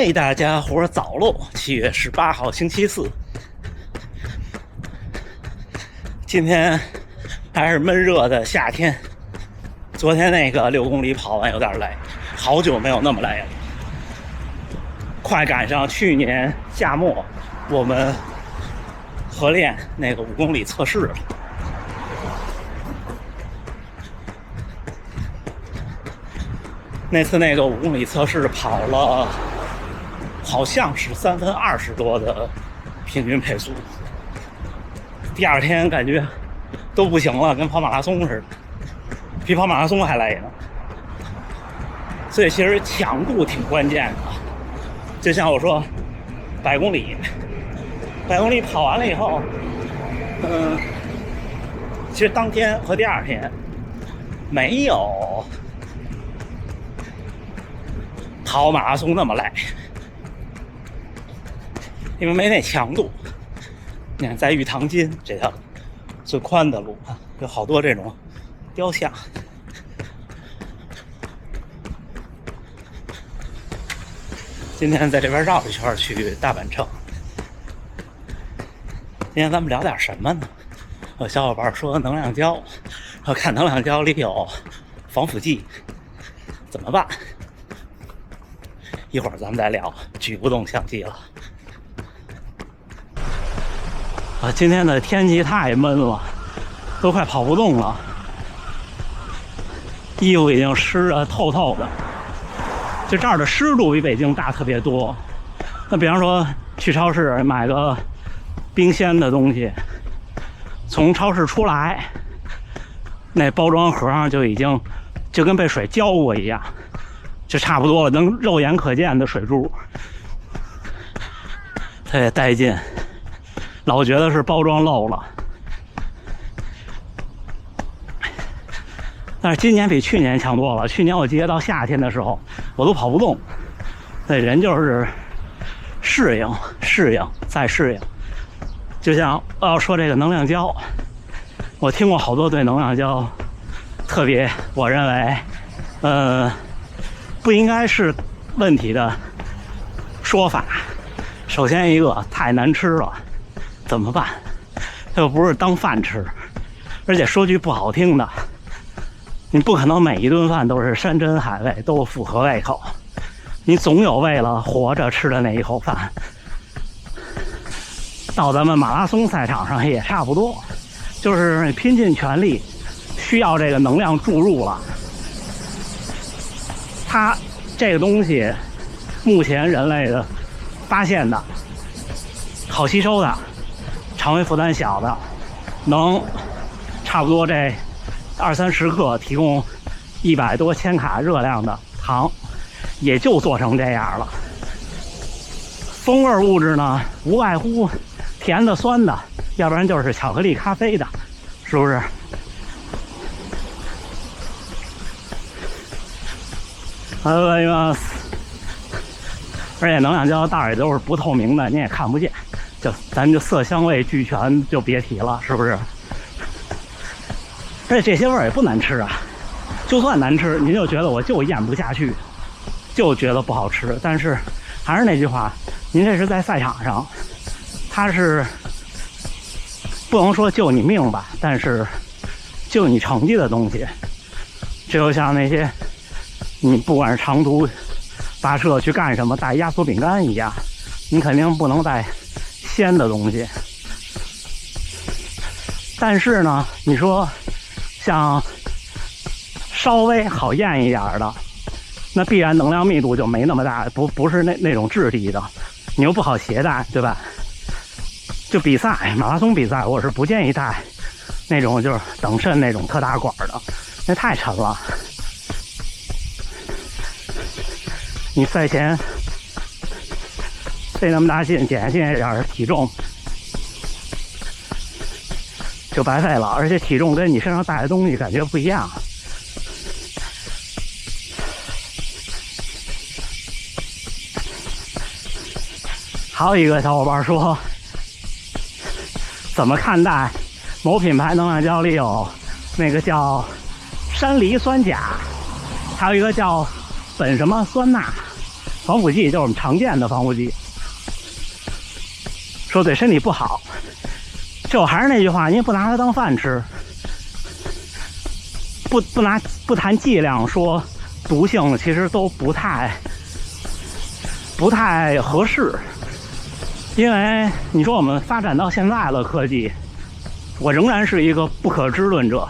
嘿，大家伙早喽！7月18号星期四，今天还是闷热的夏天。昨天那个6公里跑完有点累，好久没有那么累了，快赶上去年夏末我们合练那个5公里测试了。那次那个5公里测试跑了，好像是3分20多的平均配速。第二天感觉都不行了，跟跑马拉松似的，比跑马拉松还累呢。所以其实强度挺关键的。就像我说，100公里跑完了以后，其实当天和第二天没有跑马拉松那么累，因为没那强度。你看，在玉堂津这条最宽的路啊，有好多这种雕像。今天在这边绕一圈去大阪城。今天咱们聊点什么呢？有小伙伴说能量胶，我看能量胶里有防腐剂，怎么办？一会儿咱们再聊，举不动相机了。今天的天气太闷了，都快跑不动了，衣服已经湿得透透的。就这儿的湿度比北京大特别多。那比方说去超市买个冰鲜的东西，从超市出来，那包装盒上就已经就跟被水浇过一样，就差不多了，能肉眼可见的水珠，特别带劲。老觉得是包装漏了。但是今年比去年强多了。去年我记得到夏天的时候我都跑不动，那人就是适应再适应。就像要说这个能量胶，我听过好多对能量胶特别我认为不应该是问题的说法。首先一个，太难吃了，怎么办？它又不是当饭吃。而且说句不好听的，你不可能每一顿饭都是山珍海味，都符合胃口。你总有为了活着吃的那一口饭。到咱们马拉松赛场上也差不多，就是拼尽全力，需要这个能量注入了。它这个东西，目前人类的发现的好吸收的，肠胃负担小的，能差不多这20-30克提供100多千卡热量的糖，也就做成这样了。风味物质呢，无外乎甜的、酸的，要不然就是巧克力、咖啡的，是不是？而且能量胶袋也都是不透明的，你也看不见，咱就色香味俱全，就别提了，是不是？而且这些味儿也不难吃啊，就算难吃，您就觉得我就咽不下去，就觉得不好吃。但是还是那句话，您这是在赛场上，它是不能说救你命吧，但是救你成绩的东西。这就像那些你不管是长途跋涉去干什么，带压缩饼干一样，你肯定不能带鲜的东西。但是呢，你说像稍微好咽一点的，那必然能量密度就没那么大，不是那种质地的，你又不好携带，对吧？就比赛，马拉松比赛，我是不建议带那种就是等身那种特大管的，那太沉了。你赛前费那么大劲减下一点体重，就白费了。而且体重跟你身上带的东西感觉不一样。还有一个小伙伴说，怎么看待某品牌能量胶里有那个叫山梨酸钾，还有一个叫苯什么酸钠，防腐剂就是我们常见的防腐剂，说对身体不好。就还是那句话，您不拿它当饭吃，不谈剂量，说毒性其实都不太合适。因为你说我们发展到现在的科技，我仍然是一个不可知论者。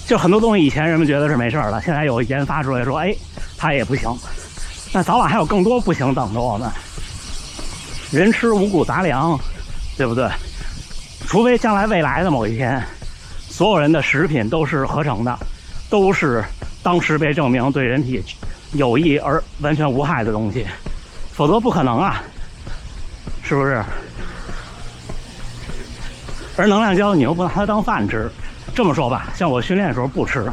就很多东西以前人们觉得是没事的，现在有研发出来说，哎，它也不行。那早晚还有更多不行等着我们。人吃五谷杂粮，对不对？除非将来未来的某一天，所有人的食品都是合成的，都是当时被证明对人体有益而完全无害的东西，否则不可能啊，是不是？而能量胶你又不拿它当饭吃，这么说吧，像我训练的时候不吃，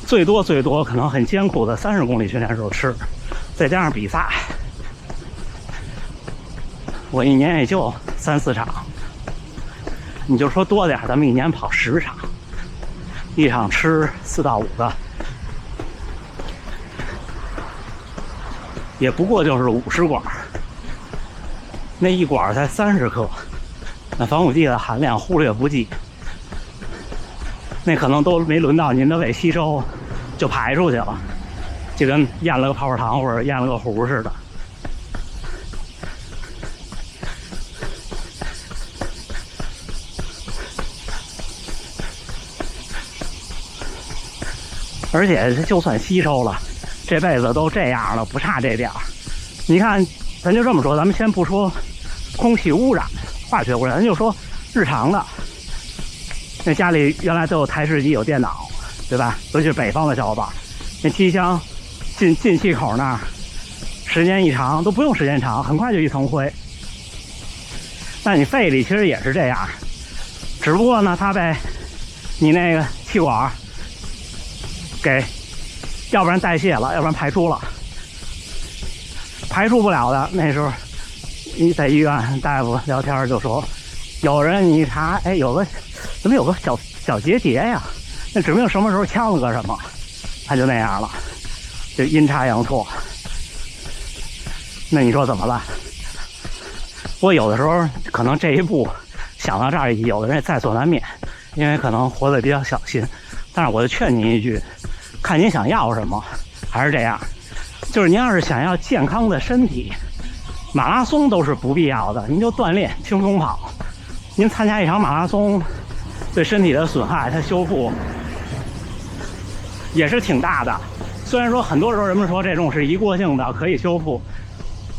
最多可能很艰苦的30公里训练的时候吃，再加上比赛，我一年也就3、4场。你就说多点，咱们一年跑10场，一场吃4到5个，也不过就是50管，那一管才30克，那防腐剂的含量忽略不计，那可能都没轮到您的胃吸收，就排出去了，就跟咽了个泡泡糖或者咽了个糊似的。而且就算吸收了，这辈子都这样了，不差这点儿。你看，咱就这么说，咱们先不说空气污染、化学污染，咱就说日常的。那家里原来都有台式机、有电脑，对吧？尤其是北方的小伙伴，那机箱进气口那儿，时间一长都不用时间长，很快就一层灰。那你肺里其实也是这样，只不过呢，它被你那个气管给，要不然代谢了，要不然排出了。排出不了的，那时候你在医院大夫聊天就说，有人你一查，哎，怎么有个小结节呀？那指不定什么时候呛了个什么，他就那样了，就阴差阳错。那你说怎么办？不过有的时候可能这一步想到这儿，有的人也在所难免，因为可能活得比较小心。但是我就劝您一句，看您想要什么，还是这样，就是您要是想要健康的身体，马拉松都是不必要的，您就锻炼轻松跑。您参加一场马拉松，对身体的损害，它修复也是挺大的。虽然说很多时候人们说这种是一过性的，可以修复，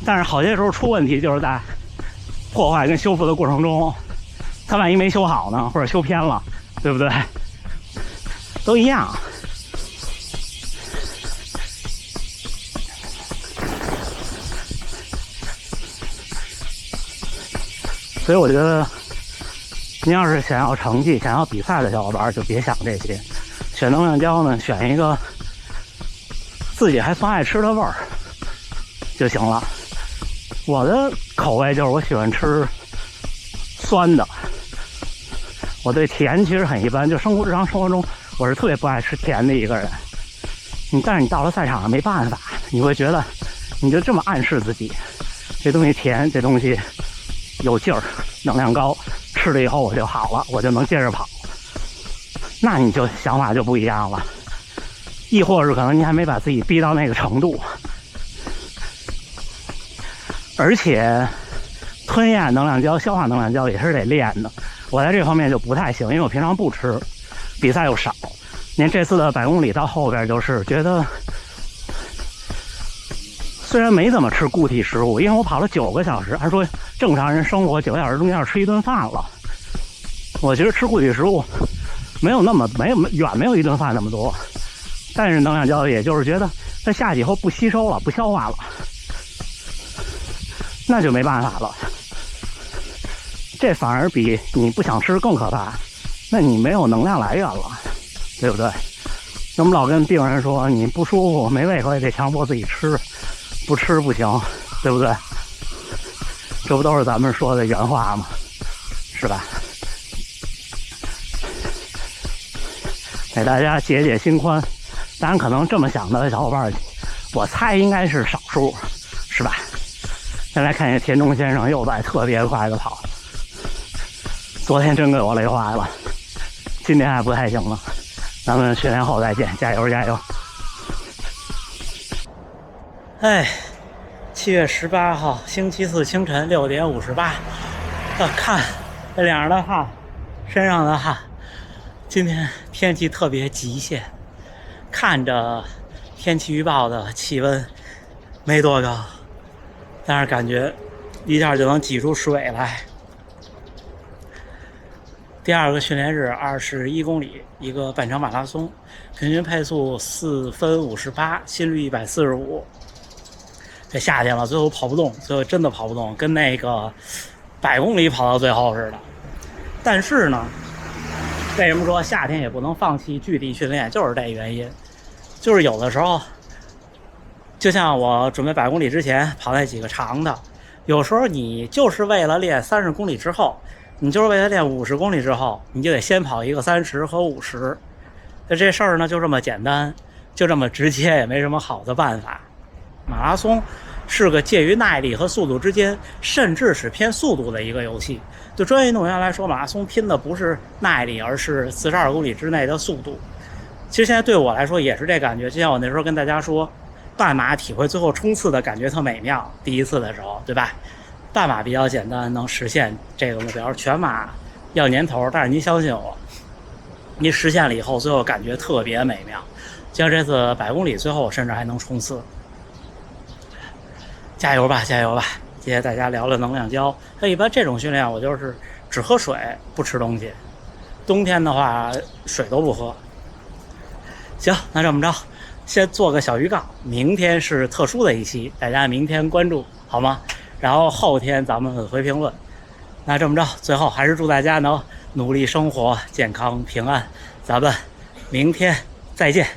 但是好些时候出问题就是在破坏跟修复的过程中，它万一没修好呢，或者修偏了，对不对？都一样。所以我觉得，您要是想要成绩、想要比赛的小伙伴，就别想这些。选能量胶呢，选一个自己还算爱吃的味儿就行了。我的口味就是我喜欢吃酸的，我对甜其实很一般，就日常生活中我是特别不爱吃甜的一个人。但是你到了赛场上没办法，你会觉得你就这么暗示自己，这东西甜，这东西有劲儿，能量高，吃了以后我就好了，我就能接着跑。那你就想法就不一样了，亦或是可能你还没把自己逼到那个程度。而且吞咽能量胶、消化能量胶也是得练的，我在这方面就不太行，因为我平常不吃，比赛又少。您这次的100公里到后边就是觉得，虽然没怎么吃固体食物，因为我跑了9个小时，按说正常人生活9个小时中间要吃1顿饭了，我觉得吃固体食物没有远没有1顿饭那么多，但是能量胶也就是觉得它下去以后不吸收了，不消化了，那就没办法了。这反而比你不想吃更可怕，那你没有能量来源了，对不对？我们老跟病人说，你不舒服没胃口也得强迫自己吃，不吃不行，对不对？这不都是咱们说的原话吗？是吧？给大家解解心宽。当然可能这么想的小伙伴，我猜应该是少数，是吧？现在看见田中先生又在特别快的跑，昨天真给我累坏了，今天还不太行了。咱们训练后再见，加油加油！哎，7月18号星期四清晨6点58，看这脸上的汗，身上的汗。今天天气特别极限，看着天气预报的气温没多高，但是感觉一下就能挤出水来。第二个训练日21公里，一个半程马拉松，平均配速4分58，心率145。这夏天了，最后跑不动，最后真的跑不动，跟那个100公里跑到最后似的。但是呢，为什么说夏天也不能放弃距离训练？就是这原因，就是有的时候，就像我准备100公里之前跑那几个长的，有时候你就是为了练30公里之后，你就是为了练50公里之后，你就得先跑一个30和50。那这事儿呢，就这么简单，就这么直接，也没什么好的办法。马拉松是个介于耐力和速度之间，甚至是偏速度的一个游戏。对专业运动员来说，马拉松拼的不是耐力，而是42公里之内的速度。其实现在对我来说也是这感觉，就像我那时候跟大家说，半马体会最后冲刺的感觉特美妙，第一次的时候，对吧？半马比较简单，能实现这个目标。全马要年头，但是您相信我，你实现了以后，最后感觉特别美妙。像这次100公里，最后甚至还能冲刺。加油吧，加油吧！谢谢大家聊了能量胶。那一般这种训练我就是只喝水，不吃东西。冬天的话，水都不喝。行，那这么着，先做个小预告，明天是特殊的一期，大家明天关注好吗？然后后天咱们回评论。那这么着，最后还是祝大家能努力生活，健康平安。咱们明天再见。